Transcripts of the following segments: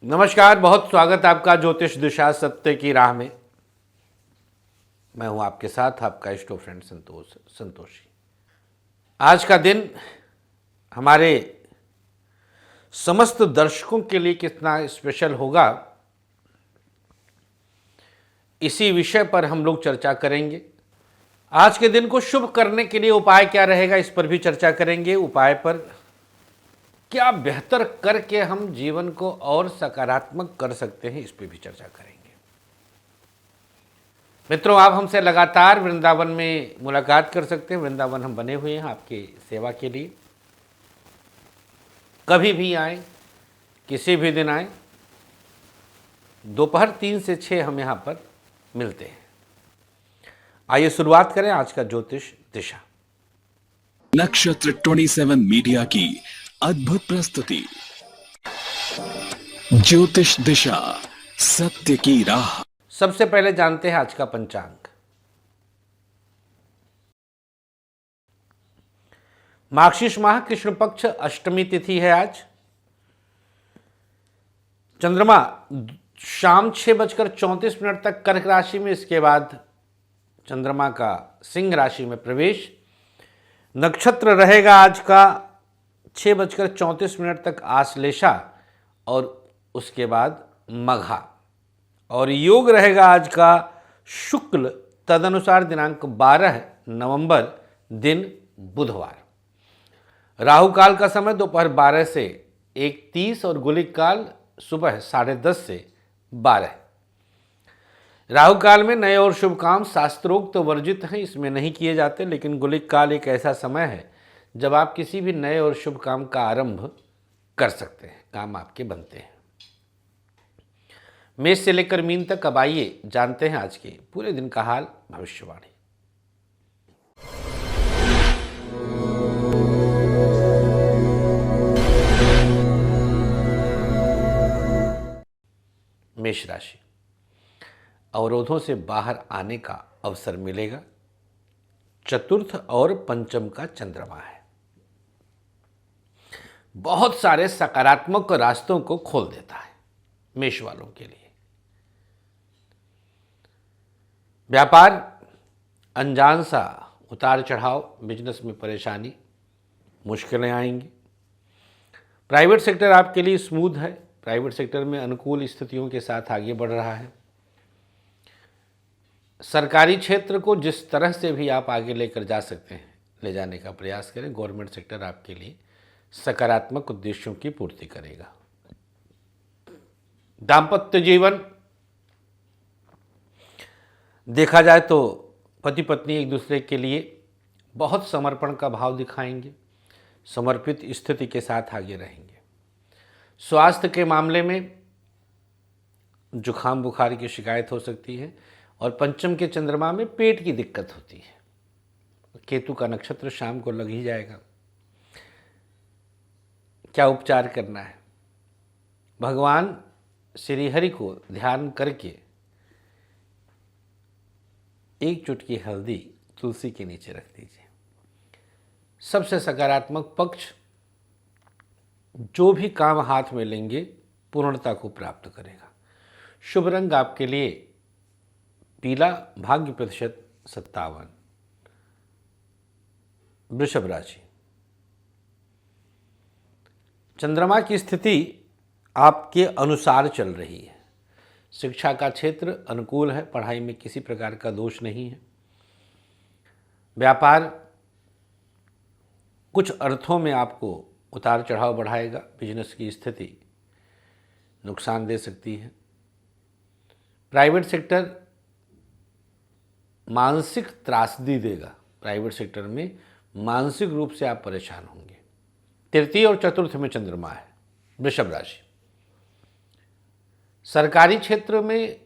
नमस्कार, बहुत स्वागत है आपका ज्योतिष दिशा सत्य की राह में। मैं हूं आपके साथ आपका इष्ट फ्रेंड संतोषी। आज का दिन हमारे समस्त दर्शकों के लिए कितना स्पेशल होगा, इसी विषय पर हम लोग चर्चा करेंगे। आज के दिन को शुभ करने के लिए उपाय क्या रहेगा, इस पर भी चर्चा करेंगे। उपाय पर क्या बेहतर करके हम जीवन को और सकारात्मक कर सकते हैं, इस पर भी चर्चा करेंगे। मित्रों, आप हमसे लगातार वृंदावन में मुलाकात कर सकते हैं। वृंदावन हम बने हुए हैं आपकी सेवा के लिए। कभी भी आए, किसी भी दिन आए, दोपहर 3 से 6 हम यहाँ पर मिलते हैं। आइए शुरुआत करें आज का ज्योतिष दिशा। नक्षत्र 27 मीडिया की अद्भुत प्रस्तुति ज्योतिष दिशा सत्य की राह। सबसे पहले जानते हैं आज का पंचांग। मार्गशीर्ष माह कृष्ण पक्ष अष्टमी तिथि है आज। चंद्रमा शाम 6:34 तक कर्क राशि में, इसके बाद चंद्रमा का सिंह राशि में प्रवेश। नक्षत्र रहेगा आज का 6:34 तक आश्लेषा और उसके बाद मघा। और योग रहेगा आज का शुक्ल, तदनुसार दिनांक 12 नवंबर, दिन बुधवार। राहु काल का समय दोपहर 12 से 1:30 और गुलिक काल सुबह 10:30 से 12। राहु काल में नए और शुभ काम शास्त्रोक्त वर्जित हैं, इसमें नहीं किए जाते। लेकिन गुलिक काल एक ऐसा समय है जब आप किसी भी नए और शुभ काम का आरंभ कर सकते हैं, काम आपके बनते हैं। मेष से लेकर मीन तक अब आइए जानते हैं आज के पूरे दिन का हाल, भविष्यवाणी। मेष राशि, अवरोधों से बाहर आने का अवसर मिलेगा। चतुर्थ और पंचम का चंद्रमा है, बहुत सारे सकारात्मक रास्तों को खोल देता है मेष वालों के लिए। व्यापार अनजान सा उतार चढ़ाव, बिजनेस में परेशानी, मुश्किलें आएंगी। प्राइवेट सेक्टर आपके लिए स्मूथ है। प्राइवेट सेक्टर में अनुकूल स्थितियों के साथ आगे बढ़ रहा है। सरकारी क्षेत्र को जिस तरह से भी आप आगे लेकर जा सकते हैं, ले जाने का प्रयास करें। गवर्नमेंट सेक्टर आपके लिए सकारात्मक उद्देश्यों की पूर्ति करेगा। दाम्पत्य जीवन देखा जाए तो पति पत्नी एक दूसरे के लिए बहुत समर्पण का भाव दिखाएंगे, समर्पित स्थिति के साथ आगे रहेंगे। स्वास्थ्य के मामले में जुखाम बुखार की शिकायत हो सकती है और पंचम के चंद्रमा में पेट की दिक्कत होती है। केतु का नक्षत्र शाम को लग ही जाएगा। क्या उपचार करना है? भगवान श्री हरि को ध्यान करके एक चुटकी हल्दी तुलसी के नीचे रख दीजिए। सबसे सकारात्मक पक्ष, जो भी काम हाथ में लेंगे पूर्णता को प्राप्त करेगा। शुभ रंग आपके लिए पीला, भाग्य प्रतिशत 57। वृषभ राशि, चंद्रमा की स्थिति आपके अनुसार चल रही है। शिक्षा का क्षेत्र अनुकूल है, पढ़ाई में किसी प्रकार का दोष नहीं है। व्यापार कुछ अर्थों में आपको उतार चढ़ाव बढ़ाएगा। बिजनेस की स्थिति नुकसान दे सकती है। प्राइवेट सेक्टर मानसिक त्रासदी देगा। प्राइवेट सेक्टर में मानसिक रूप से आप परेशान होंगे। तृतीय और चतुर्थ में चंद्रमा है। वृषभ राशि, सरकारी क्षेत्र में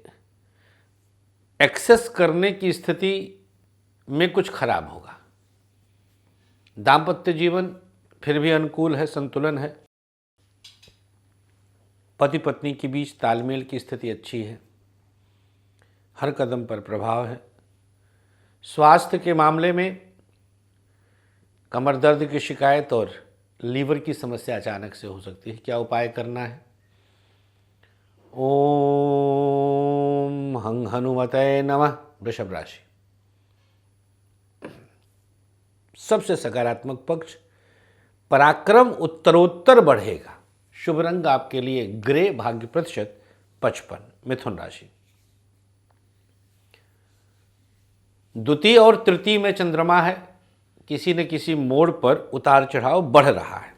एक्सेस करने की स्थिति में कुछ खराब होगा। दाम्पत्य जीवन फिर भी अनुकूल है, संतुलन है। पति पत्नी के बीच तालमेल की स्थिति अच्छी है। हर कदम पर प्रभाव है। स्वास्थ्य के मामले में कमर दर्द की शिकायत और लीवर की समस्या अचानक से हो सकती है। क्या उपाय करना है? ओम हं हनुमते नमः। वृषभ राशि, सबसे सकारात्मक पक्ष, पराक्रम उत्तरोत्तर बढ़ेगा। शुभ रंग आपके लिए ग्रे, भाग्य प्रतिशत 55। मिथुन राशि, द्वितीय और तृतीय में चंद्रमा है, किसी न किसी मोड़ पर उतार चढ़ाव बढ़ रहा है।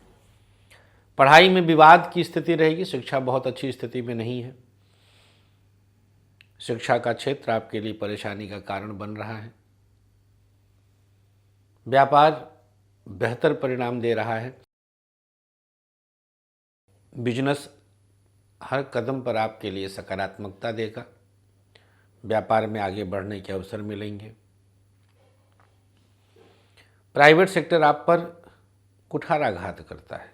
पढ़ाई में विवाद की स्थिति रहेगी, शिक्षा बहुत अच्छी स्थिति में नहीं है। शिक्षा का क्षेत्र आपके लिए परेशानी का कारण बन रहा है। व्यापार बेहतर परिणाम दे रहा है। बिजनेस हर कदम पर आपके लिए सकारात्मकता देगा। व्यापार में आगे बढ़ने के अवसर मिलेंगे। प्राइवेट सेक्टर आप पर कुठाराघात करता है।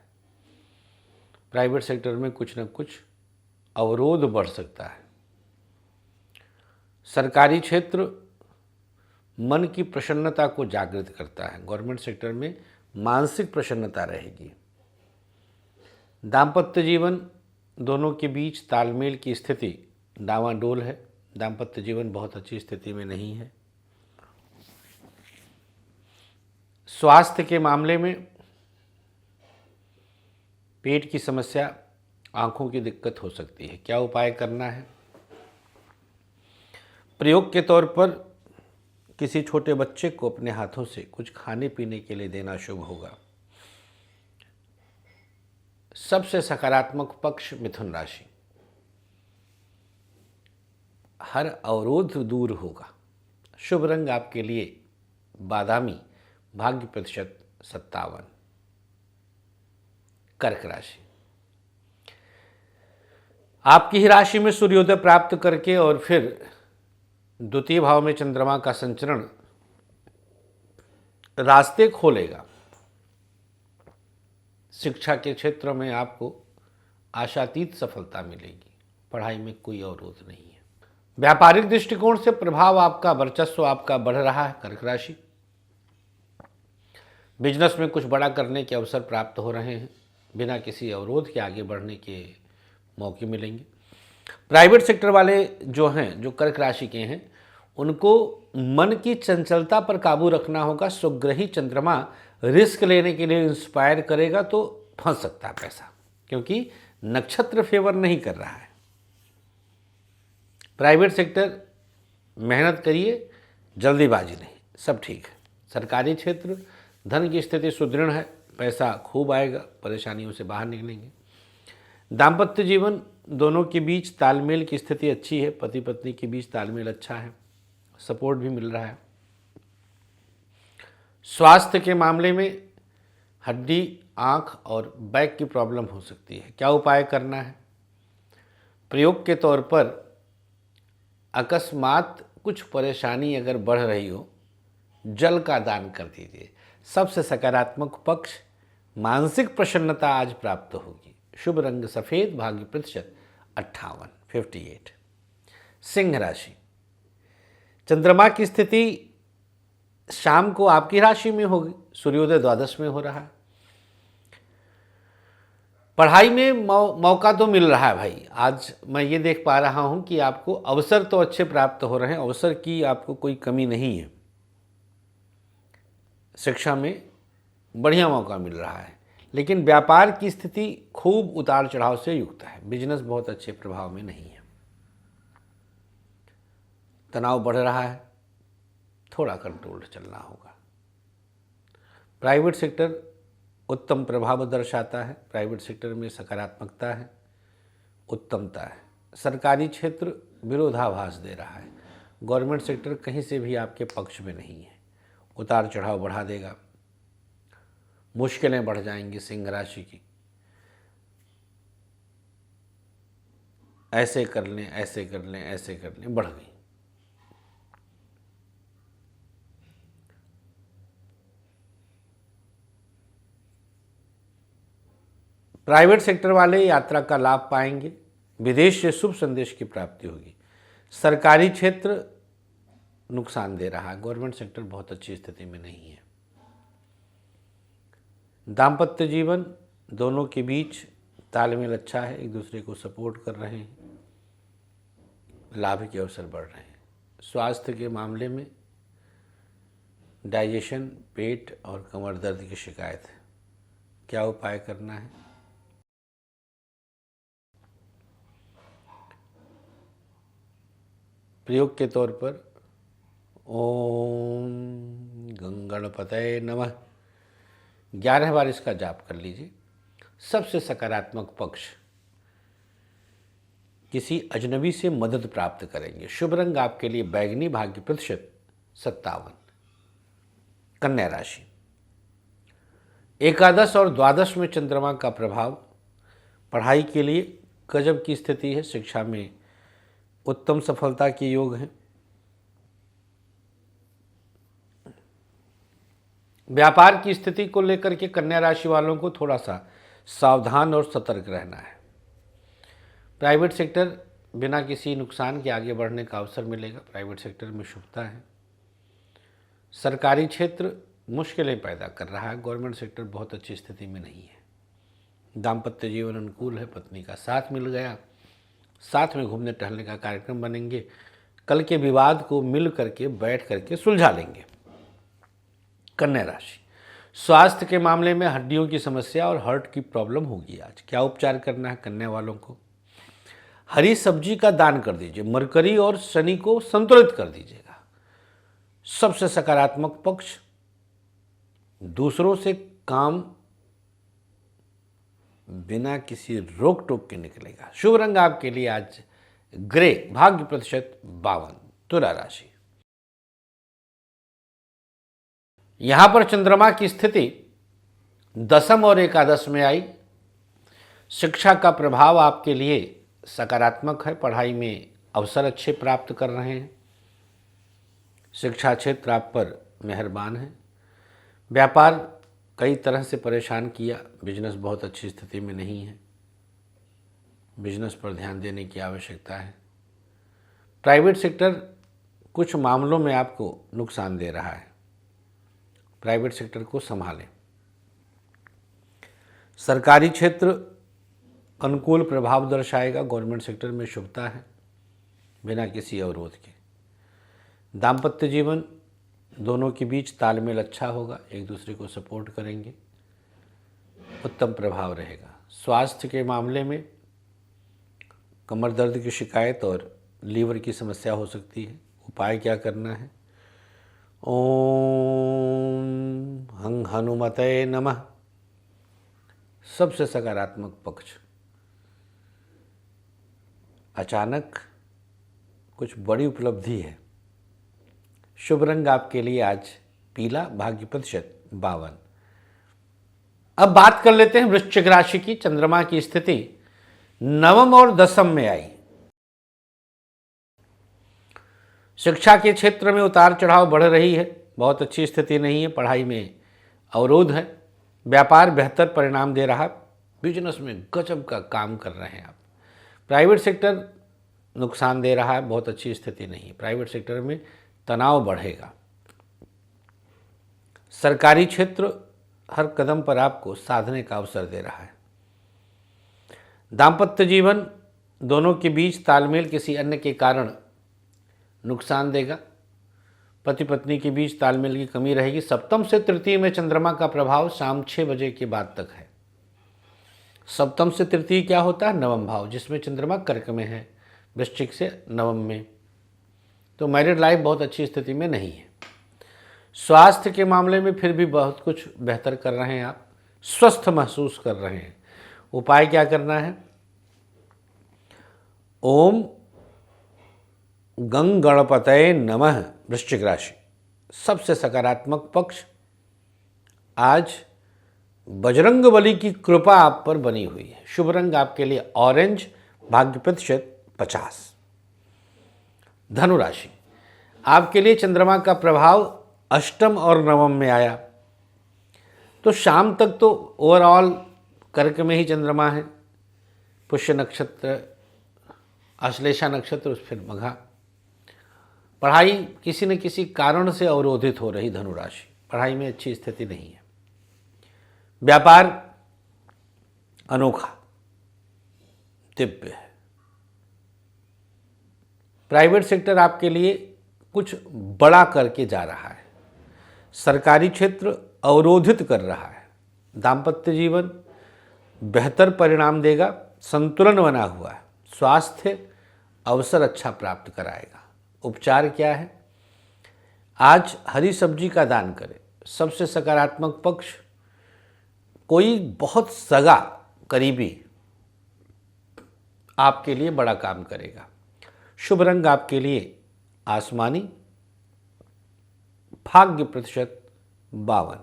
प्राइवेट सेक्टर में कुछ न कुछ अवरोध बढ़ सकता है। सरकारी क्षेत्र मन की प्रसन्नता को जागृत करता है। गवर्नमेंट सेक्टर में मानसिक प्रसन्नता रहेगी। दाम्पत्य जीवन दोनों के बीच तालमेल की स्थिति डावाडोल है। दाम्पत्य जीवन बहुत अच्छी स्थिति में नहीं है। स्वास्थ्य के मामले में पेट की समस्या, आंखों की दिक्कत हो सकती है। क्या उपाय करना है? प्रयोग के तौर पर किसी छोटे बच्चे को अपने हाथों से कुछ खाने पीने के लिए देना शुभ होगा। सबसे सकारात्मक पक्ष मिथुन राशि, हर अवरोध दूर होगा। शुभ रंग आपके लिए बादामी, भाग्य प्रतिशत 57। कर्क राशि, आपकी ही राशि में सूर्योदय प्राप्त करके और फिर द्वितीय भाव में चंद्रमा का संचरण रास्ते खोलेगा। शिक्षा के क्षेत्र में आपको आशातीत सफलता मिलेगी। पढ़ाई में कोई अवरोध नहीं है। व्यापारिक दृष्टिकोण से प्रभाव आपका, वर्चस्व आपका बढ़ रहा है। कर्क राशि, बिजनेस में कुछ बड़ा करने के अवसर प्राप्त हो रहे हैं। बिना किसी अवरोध के आगे बढ़ने के मौके मिलेंगे। प्राइवेट सेक्टर वाले जो हैं, जो कर्क राशि के हैं, उनको मन की चंचलता पर काबू रखना होगा। स्वग्रही चंद्रमा रिस्क लेने के लिए इंस्पायर करेगा तो फंस सकता है पैसा, क्योंकि नक्षत्र फेवर नहीं कर रहा है। प्राइवेट सेक्टर मेहनत करिए, जल्दीबाजी नहीं, सब ठीक है। सरकारी क्षेत्र धन की स्थिति सुदृढ़ है, पैसा खूब आएगा, परेशानियों से बाहर निकलेंगे। दाम्पत्य जीवन दोनों के बीच तालमेल की स्थिति अच्छी है। पति पत्नी के बीच तालमेल अच्छा है, सपोर्ट भी मिल रहा है। स्वास्थ्य के मामले में हड्डी, आँख और बैक की प्रॉब्लम हो सकती है। क्या उपाय करना है? प्रयोग के तौर पर अकस्मात कुछ परेशानी अगर बढ़ रही हो, जल का दान कर दीजिए। सबसे सकारात्मक पक्ष, मानसिक प्रसन्नता आज प्राप्त होगी। शुभ रंग सफ़ेद, भाग्य प्रतिशत 58। सिंह राशि, चंद्रमा की स्थिति शाम को आपकी राशि में होगी। सूर्योदय द्वादश में हो रहा है। पढ़ाई में मौका तो मिल रहा है भाई। आज मैं ये देख पा रहा हूँ कि आपको अवसर तो अच्छे प्राप्त हो रहे हैं। अवसर की आपको कोई कमी नहीं है। शिक्षा में बढ़िया मौका मिल रहा है, लेकिन व्यापार की स्थिति खूब उतार चढ़ाव से युक्त है। बिजनेस बहुत अच्छे प्रभाव में नहीं है। तनाव बढ़ रहा है, थोड़ा कंट्रोल चलना होगा। प्राइवेट सेक्टर उत्तम प्रभाव दर्शाता है। प्राइवेट सेक्टर में सकारात्मकता है, उत्तमता है। सरकारी क्षेत्र विरोधाभास दे रहा है। गवर्नमेंट सेक्टर कहीं से भी आपके पक्ष में नहीं है, उतार चढ़ाव बढ़ा देगा। मुश्किलें बढ़ जाएंगी सिंह राशि की। ऐसे कर लें, ऐसे कर लें, ऐसे कर लें, बढ़ गई। प्राइवेट सेक्टर वाले यात्रा का लाभ पाएंगे। विदेश से शुभ संदेश की प्राप्ति होगी। सरकारी क्षेत्र नुकसान दे रहा है। गवर्नमेंट सेक्टर बहुत अच्छी स्थिति में नहीं है। दाम्पत्य जीवन दोनों के बीच तालमेल अच्छा है, एक दूसरे को सपोर्ट कर रहे हैं। लाभ के अवसर बढ़ रहे हैं। स्वास्थ्य के मामले में डाइजेशन, पेट और कमर दर्द की शिकायत है, क्या उपाय करना है? प्रयोग के तौर पर ओम गंगणपतये नमः 11 बार इसका जाप कर लीजिए। सबसे सकारात्मक पक्ष, किसी अजनबी से मदद प्राप्त करेंगे। शुभ रंग आपके लिए बैगनी, भाग्य प्रतिशत 57। कन्या राशि, एकादश और द्वादश में चंद्रमा का प्रभाव पढ़ाई के लिए गजब की स्थिति है। शिक्षा में उत्तम सफलता के योग हैं। व्यापार की स्थिति को लेकर के कन्या राशि वालों को थोड़ा सा सावधान और सतर्क रहना है। प्राइवेट सेक्टर बिना किसी नुकसान के आगे बढ़ने का अवसर मिलेगा। प्राइवेट सेक्टर में शुभता है। सरकारी क्षेत्र मुश्किलें पैदा कर रहा है। गवर्नमेंट सेक्टर बहुत अच्छी स्थिति में नहीं है। दाम्पत्य जीवन अनुकूल है। पत्नी का साथ मिल गया, साथ में घूमने टहलने का कार्यक्रम बनेंगे। कल के विवाद को मिल करके बैठ करके सुलझा लेंगे। कन्या राशि, स्वास्थ्य के मामले में हड्डियों की समस्या और हार्ट की प्रॉब्लम होगी आज। क्या उपचार करना है कन्या वालों को? हरी सब्जी का दान कर दीजिए। मरकरी और शनि को संतुलित कर दीजिएगा। सबसे सकारात्मक पक्ष, दूसरों से काम बिना किसी रोक टोक के निकलेगा। शुभ रंग आपके लिए आज ग्रे, भाग्य प्रतिशत 52। तुला राशि, यहां पर चंद्रमा की स्थिति दशम और एकादश में आई। शिक्षा का प्रभाव आपके लिए सकारात्मक है। पढ़ाई में अवसर अच्छे प्राप्त कर रहे हैं। शिक्षा क्षेत्र आप पर मेहरबान है। व्यापार कई तरह से परेशान किया। बिजनेस बहुत अच्छी स्थिति में नहीं है। बिजनेस पर ध्यान देने की आवश्यकता है। प्राइवेट सेक्टर कुछ मामलों में आपको नुकसान दे रहा है। प्राइवेट सेक्टर को संभालें। सरकारी क्षेत्र अनुकूल प्रभाव दर्शाएगा। गवर्नमेंट सेक्टर में शुभता है बिना किसी अवरोध के। दाम्पत्य जीवन दोनों के बीच तालमेल अच्छा होगा। एक दूसरे को सपोर्ट करेंगे। उत्तम प्रभाव रहेगा। स्वास्थ्य के मामले में कमर दर्द की शिकायत और लीवर की समस्या हो सकती है। उपाय क्या करना है? ओम हं हनुमते नमः। सबसे सकारात्मक पक्ष, अचानक कुछ बड़ी उपलब्धि है। शुभ रंग आपके लिए आज पीला, भाग्य प्रतिशत 52। अब बात कर लेते हैं वृश्चिक राशि की। चंद्रमा की स्थिति नवम और दशम में आई। शिक्षा के क्षेत्र में उतार चढ़ाव बढ़ रही है। बहुत अच्छी स्थिति नहीं है। पढ़ाई में अवरोध है। व्यापार बेहतर परिणाम दे रहा। बिजनेस में गजब का काम कर रहे हैं आप। प्राइवेट सेक्टर नुकसान दे रहा है। बहुत अच्छी स्थिति नहीं है। प्राइवेट सेक्टर में तनाव बढ़ेगा। सरकारी क्षेत्र हर कदम पर आपको साधने का अवसर दे रहा है। दाम्पत्य जीवन दोनों के बीच तालमेल किसी अन्य के कारण नुकसान देगा। पति पत्नी के बीच तालमेल की कमी रहेगी। सप्तम से तृतीय में चंद्रमा का प्रभाव शाम 6 बजे के बाद तक है। सप्तम से तृतीय क्या होता है? नवम भाव, जिसमें चंद्रमा कर्क में है। वृश्चिक से नवम में, तो मैरिड लाइफ बहुत अच्छी स्थिति में नहीं है। स्वास्थ्य के मामले में फिर भी बहुत कुछ बेहतर कर रहे हैं आप। स्वस्थ महसूस कर रहे हैं। उपाय क्या करना है? ओम गंगणपतये नमः। वृश्चिक राशि, सबसे सकारात्मक पक्ष, आज बजरंगबली की कृपा आप पर बनी हुई है। शुभ रंग आपके लिए ऑरेंज, भाग्य प्रतिशत 50। धनु राशि, आपके लिए चंद्रमा का प्रभाव अष्टम और नवम में आया। तो शाम तक तो ओवरऑल कर्क में ही चंद्रमा है। पुष्य नक्षत्र, आश्लेषा नक्षत्र, फिर मघा। पढ़ाई किसी न किसी कारण से अवरोधित हो रही धनु राशि। पढ़ाई में अच्छी स्थिति नहीं है। व्यापार अनोखा, दिव्य है। प्राइवेट सेक्टर आपके लिए कुछ बड़ा करके जा रहा है। सरकारी क्षेत्र अवरोधित कर रहा है। दाम्पत्य जीवन बेहतर परिणाम देगा, संतुलन बना हुआ है। स्वास्थ्य अवसर अच्छा प्राप्त कराएगा। उपचार क्या है? आज हरी सब्जी का दान करें। सबसे सकारात्मक पक्ष, कोई बहुत सगा करीबी आपके लिए बड़ा काम करेगा। शुभ रंग आपके लिए आसमानी, भाग्य प्रतिशत 52।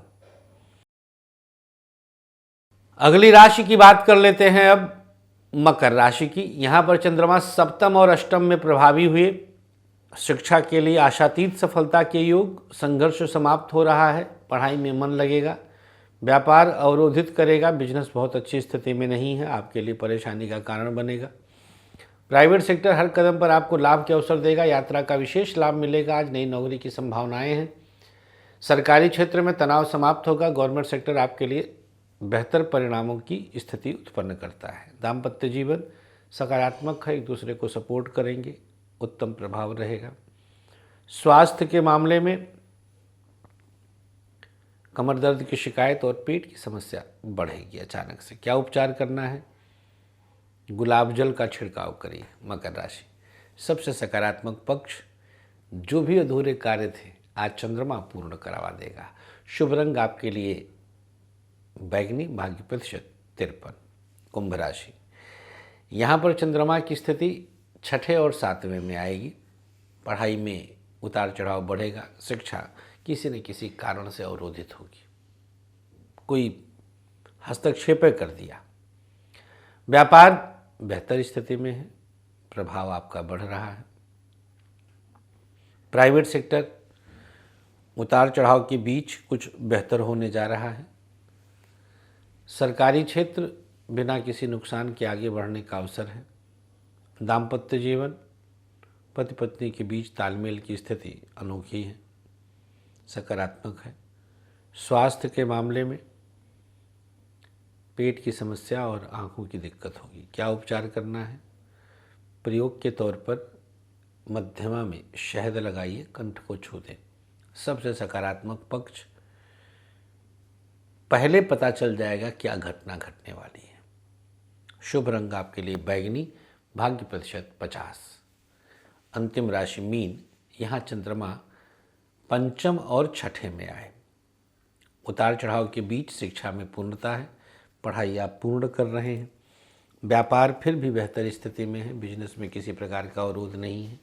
अगली राशि की बात कर लेते हैं अब मकर राशि की। यहाँ पर चंद्रमा सप्तम और अष्टम में प्रभावी हुए। शिक्षा के लिए आशातीत सफलता के योग। संघर्ष समाप्त हो रहा है। पढ़ाई में मन लगेगा। व्यापार अवरोधित करेगा। बिजनेस बहुत अच्छी स्थिति में नहीं है, आपके लिए परेशानी का कारण बनेगा। प्राइवेट सेक्टर हर कदम पर आपको लाभ के अवसर देगा। यात्रा का विशेष लाभ मिलेगा। आज नई नौकरी की संभावनाएं हैं। सरकारी क्षेत्र में तनाव समाप्त होगा। गवर्नमेंट सेक्टर आपके लिए बेहतर परिणामों की स्थिति उत्पन्न करता है। दाम्पत्य जीवन सकारात्मक है, एक दूसरे को सपोर्ट करेंगे, उत्तम प्रभाव रहेगा। स्वास्थ्य के मामले में कमर दर्द की शिकायत और पेट की समस्या बढ़ेगी अचानक से। क्या उपचार करना है? गुलाब जल का छिड़काव करिए। मकर राशि, सबसे सकारात्मक पक्ष, जो भी अधूरे कार्य थे आज चंद्रमा पूर्ण करवा देगा। शुभ रंग आपके लिए बैगनी, भाग्य प्रतिशत 53। कुंभ राशि, यहाँ पर चंद्रमा की स्थिति छठे और सातवें में आएगी। पढ़ाई में उतार चढ़ाव बढ़ेगा। शिक्षा किसी न किसी कारण से अवरोधित होगी। कोई हस्तक्षेप कर दिया। व्यापार बेहतर स्थिति में है। प्रभाव आपका बढ़ रहा है। प्राइवेट सेक्टर उतार चढ़ाव के बीच कुछ बेहतर होने जा रहा है। सरकारी क्षेत्र बिना किसी नुकसान के आगे बढ़ने का अवसर है। दाम्पत्य जीवन पति पत्नी के बीच तालमेल की स्थिति अनोखी है, सकारात्मक है। स्वास्थ्य के मामले में पेट की समस्या और आंखों की दिक्कत होगी। क्या उपचार करना है? प्रयोग के तौर पर मध्यमा में शहद लगाइए, कंठ को छू दें। सबसे सकारात्मक पक्ष, पहले पता चल जाएगा क्या घटना घटने वाली है। शुभ रंग आपके लिए बैगनी, भाग्य प्रतिशत 50। अंतिम राशि मीन, यहाँ चंद्रमा पंचम और छठे में आए। उतार चढ़ाव के बीच शिक्षा में पूर्णता है। पढ़ाई आप पूर्ण कर रहे हैं। व्यापार फिर भी बेहतर स्थिति में है। बिजनेस में किसी प्रकार का अवरोध नहीं है।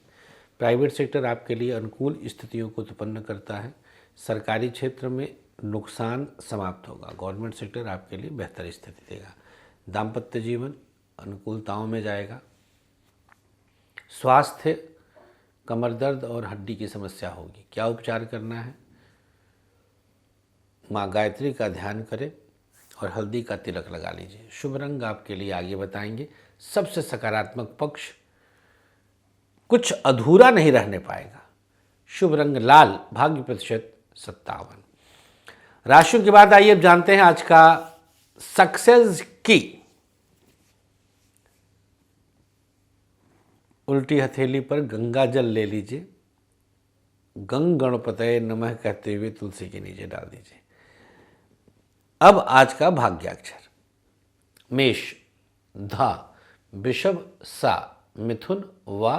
प्राइवेट सेक्टर आपके लिए अनुकूल स्थितियों को उत्पन्न करता है। सरकारी क्षेत्र में नुकसान समाप्त होगा। गवर्नमेंट सेक्टर आपके लिए बेहतर स्थिति देगा। दाम्पत्य जीवन अनुकूलताओं में जाएगा। स्वास्थ्य कमर दर्द और हड्डी की समस्या होगी। क्या उपचार करना है? माँ गायत्री का ध्यान करें और हल्दी का तिलक लगा लीजिए। शुभ रंग आपके लिए आगे बताएंगे। सबसे सकारात्मक पक्ष, कुछ अधूरा नहीं रहने पाएगा। शुभ रंग लाल, भाग्य प्रतिशत 57। राशियों के बाद आइए अब जानते हैं आज का सक्सेस की। उल्टी हथेली पर गंगा जल ले लीजिए। गंग गणपतये नमः कहते हुए तुलसी के नीचे डाल दीजिए। अब आज का भाग्याक्षर, मेष, धा, वृषभ, सा, मिथुन, वा,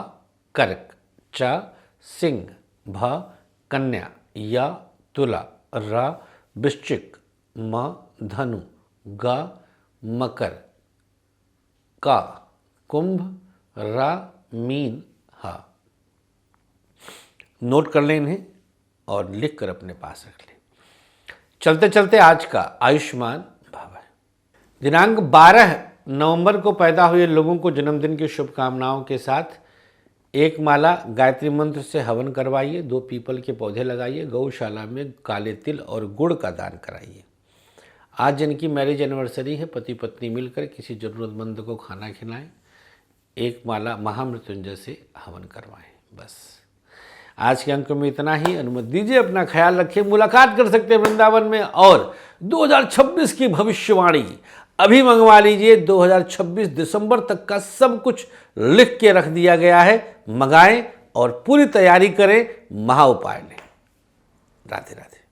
कर्क, चा, सिंह, भ, कन्या, या, तुला, रा, वृश्चिक, म, धनु, गा, मकर, का, कुंभ, रा, मीन, हा। नोट कर लें इन्हें और लिख कर अपने पास रख लें। चलते चलते आज का आयुष्मान भव है। दिनांक 12 नवंबर को पैदा हुए लोगों को जन्मदिन की शुभकामनाओं के साथ एक माला गायत्री मंत्र से हवन करवाइए। 2 पीपल के पौधे लगाइए। गौशाला में काले तिल और गुड़ का दान कराइए। आज जिनकी मैरिज एनिवर्सरी है, पति पत्नी मिलकर किसी जरूरतमंद को खाना खिलाएं। एक माला महामृत्युंजय से हवन करवाएं। बस आज के अंक में इतना ही। अनुमति दीजिए, अपना ख्याल रखिए। मुलाकात कर सकते हैं वृंदावन में। और 2026 की भविष्यवाणी अभी मंगवा लीजिए। 2026 दिसंबर तक का सब कुछ लिख के रख दिया गया है। मंगाएं, और पूरी तैयारी करें, महा उपाय लें। राधे राधे।